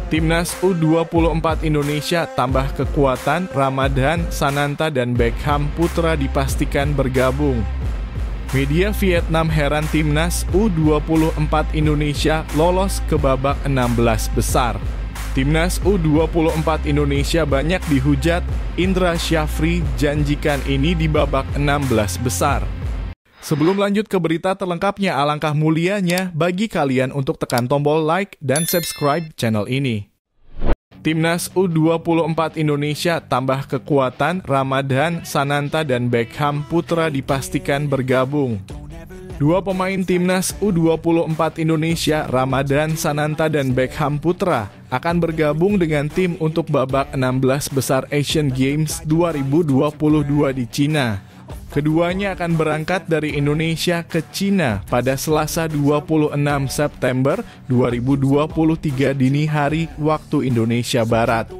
Timnas U24 Indonesia tambah kekuatan, Ramadan, Sananta, dan Beckham Putra dipastikan bergabung. Media Vietnam heran Timnas U24 Indonesia lolos ke babak 16 besar. Timnas U24 Indonesia banyak dihujat, Indra Syafri janjikan ini di babak 16 besar. Sebelum lanjut ke berita terlengkapnya, alangkah mulianya bagi kalian untuk tekan tombol like dan subscribe channel ini. Timnas U24 Indonesia tambah kekuatan, Ramadan, Sananta, dan Beckham Putra dipastikan bergabung. Dua pemain Timnas U24 Indonesia, Ramadan, Sananta, dan Beckham Putra, akan bergabung dengan tim untuk babak 16 besar Asian Games 2022 di Cina. Keduanya akan berangkat dari Indonesia ke Cina pada Selasa 26 September 2023 dini hari waktu Indonesia Barat.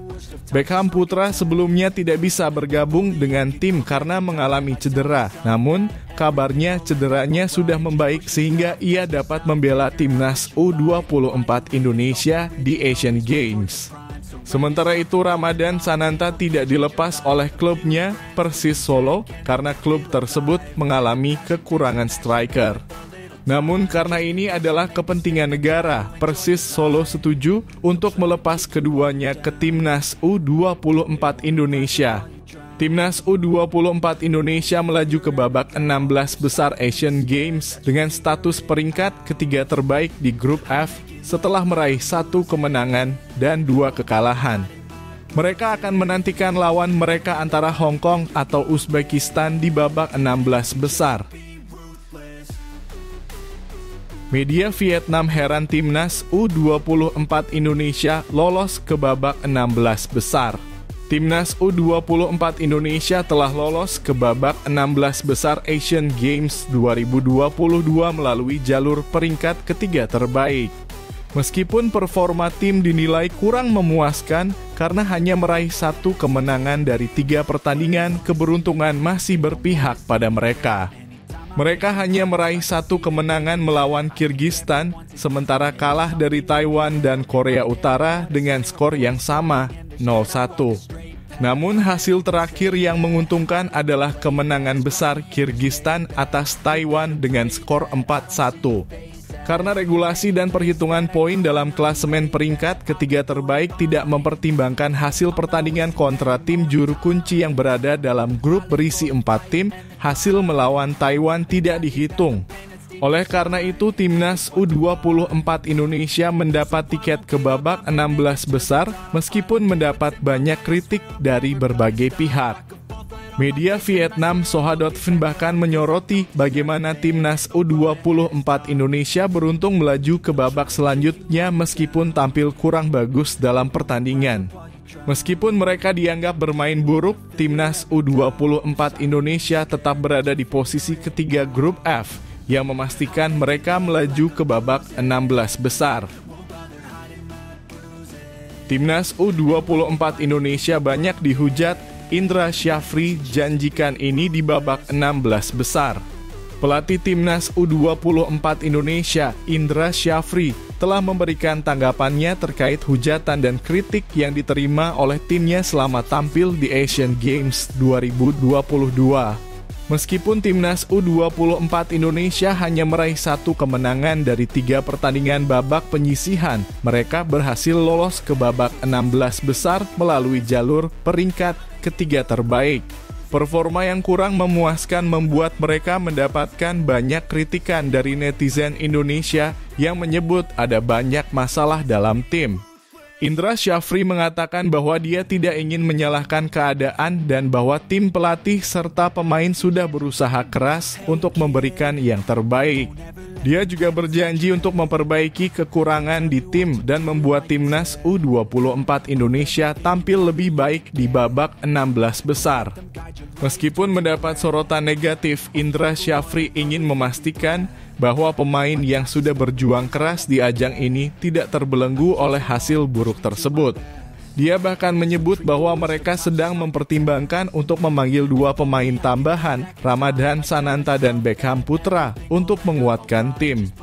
Beckham Putra sebelumnya tidak bisa bergabung dengan tim karena mengalami cedera. Namun, kabarnya cederanya sudah membaik sehingga ia dapat membela Timnas U24 Indonesia di Asian Games. Sementara itu, Ramadan Sananta tidak dilepas oleh klubnya Persis Solo karena klub tersebut mengalami kekurangan striker. Namun karena ini adalah kepentingan negara, Persis Solo setuju untuk melepas keduanya ke Timnas U24 Indonesia. Timnas U24 Indonesia melaju ke babak 16 besar Asian Games dengan status peringkat ketiga terbaik di grup F setelah meraih 1 kemenangan dan 2 kekalahan. Mereka akan menantikan lawan mereka antara Hong Kong atau Uzbekistan di babak 16 besar. Media Vietnam heran Timnas U24 Indonesia lolos ke babak 16 besar. Timnas U24 Indonesia telah lolos ke babak 16 besar Asian Games 2022 melalui jalur peringkat ketiga terbaik. Meskipun performa tim dinilai kurang memuaskan karena hanya meraih 1 kemenangan dari 3 pertandingan, keberuntungan masih berpihak pada mereka. Mereka hanya meraih 1 kemenangan melawan Kyrgyzstan, sementara kalah dari Taiwan dan Korea Utara dengan skor yang sama, 0-1. Namun hasil terakhir yang menguntungkan adalah kemenangan besar Kyrgyzstan atas Taiwan dengan skor 4-1. Karena regulasi dan perhitungan poin dalam klasemen peringkat ketiga terbaik tidak mempertimbangkan hasil pertandingan kontra tim juru kunci yang berada dalam grup berisi 4 tim, hasil melawan Taiwan tidak dihitung. Oleh karena itu, Timnas U24 Indonesia mendapat tiket ke babak 16 besar meskipun mendapat banyak kritik dari berbagai pihak. Media Vietnam Soha.vn bahkan menyoroti bagaimana Timnas U24 Indonesia beruntung melaju ke babak selanjutnya meskipun tampil kurang bagus dalam pertandingan. Meskipun mereka dianggap bermain buruk, Timnas U24 Indonesia tetap berada di posisi ketiga grup F, yang memastikan mereka melaju ke babak 16 besar. Timnas U24 Indonesia banyak dihujat, Indra Syafri janjikan ini di babak 16 besar. Pelatih Timnas U24 Indonesia, Indra Syafri, telah memberikan tanggapannya terkait hujatan dan kritik yang diterima oleh timnya selama tampil di Asian Games 2022. Meskipun Timnas U24 Indonesia hanya meraih 1 kemenangan dari 3 pertandingan babak penyisihan, mereka berhasil lolos ke babak 16 besar melalui jalur peringkat ketiga terbaik. Performa yang kurang memuaskan membuat mereka mendapatkan banyak kritikan dari netizen Indonesia yang menyebut ada banyak masalah dalam tim. Indra Syafri mengatakan bahwa dia tidak ingin menyalahkan keadaan dan bahwa tim pelatih serta pemain sudah berusaha keras untuk memberikan yang terbaik. Dia juga berjanji untuk memperbaiki kekurangan di tim dan membuat Timnas U24 Indonesia tampil lebih baik di babak 16 besar. Meskipun mendapat sorotan negatif, Indra Syafri ingin memastikan bahwa pemain yang sudah berjuang keras di ajang ini tidak terbelenggu oleh hasil buruk tersebut. Dia bahkan menyebut bahwa mereka sedang mempertimbangkan untuk memanggil 2 pemain tambahan, Ramadan Sananta dan Beckham Putra, untuk menguatkan tim.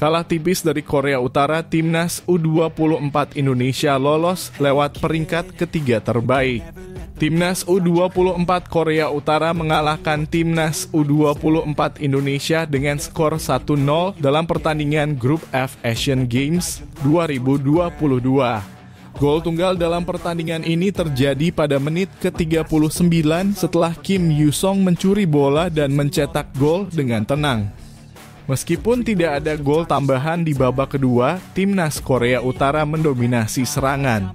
Kalah tipis dari Korea Utara, Timnas U24 Indonesia lolos lewat peringkat ketiga terbaik. Timnas U24 Korea Utara mengalahkan Timnas U24 Indonesia dengan skor 1-0 dalam pertandingan Grup F Asian Games 2022. Gol tunggal dalam pertandingan ini terjadi pada menit ke-39 setelah Kim Yu-song mencuri bola dan mencetak gol dengan tenang. Meskipun tidak ada gol tambahan di babak kedua, Timnas Korea Utara mendominasi serangan.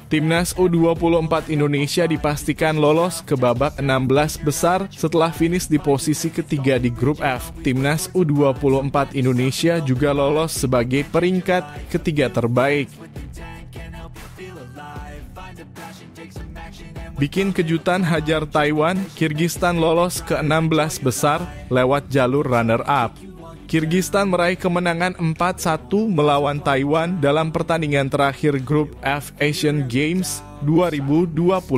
Timnas U24 Indonesia dipastikan lolos ke babak 16 besar setelah finish di posisi ketiga di Grup F. Timnas U24 Indonesia juga lolos sebagai peringkat ketiga terbaik. Bikin kejutan hajar Taiwan, Kirgistan lolos ke 16 besar lewat jalur runner-up. Kirgistan meraih kemenangan 4-1 melawan Taiwan dalam pertandingan terakhir Grup F Asian Games 2022.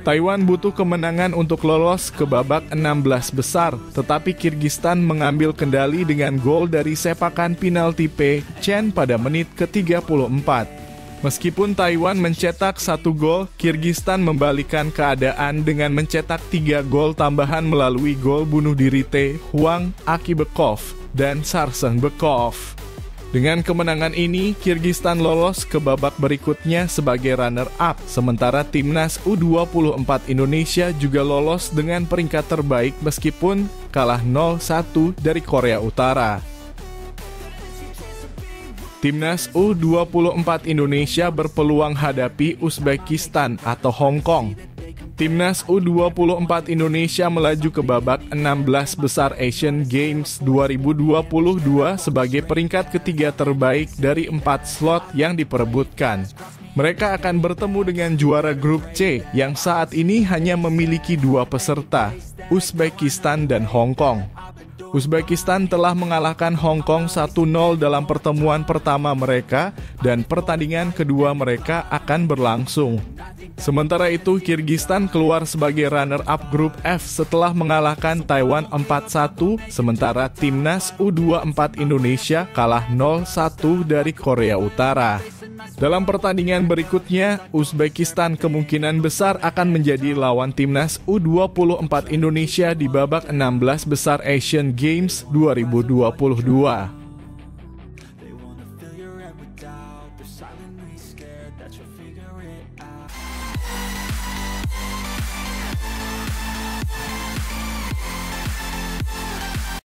Taiwan butuh kemenangan untuk lolos ke babak 16 besar, tetapi Kirgistan mengambil kendali dengan gol dari sepakan penalti Pei Chen pada menit ke-34. Meskipun Taiwan mencetak 1 gol, Kirgistan membalikan keadaan dengan mencetak 3 gol tambahan melalui gol bunuh diri Tae Hwang Akibekov dan Sarseng Bekov. Dengan kemenangan ini, Kirgistan lolos ke babak berikutnya sebagai runner-up, sementara Timnas U24 Indonesia juga lolos dengan peringkat terbaik meskipun kalah 0-1 dari Korea Utara. Timnas U24 Indonesia berpeluang hadapi Uzbekistan atau Hong Kong. Timnas U24 Indonesia melaju ke babak 16 besar Asian Games 2022 sebagai peringkat ketiga terbaik dari 4 slot yang diperebutkan. Mereka akan bertemu dengan juara grup C yang saat ini hanya memiliki 2 peserta, Uzbekistan dan Hong Kong. Uzbekistan telah mengalahkan Hong Kong 1-0 dalam pertemuan pertama mereka dan pertandingan kedua mereka akan berlangsung. Sementara itu, Kirgistan keluar sebagai runner-up grup F setelah mengalahkan Taiwan 4-1, sementara Timnas U24 Indonesia kalah 0-1 dari Korea Utara. Dalam pertandingan berikutnya, Uzbekistan kemungkinan besar akan menjadi lawan Timnas U24 Indonesia di babak 16 besar Asian Games 2022.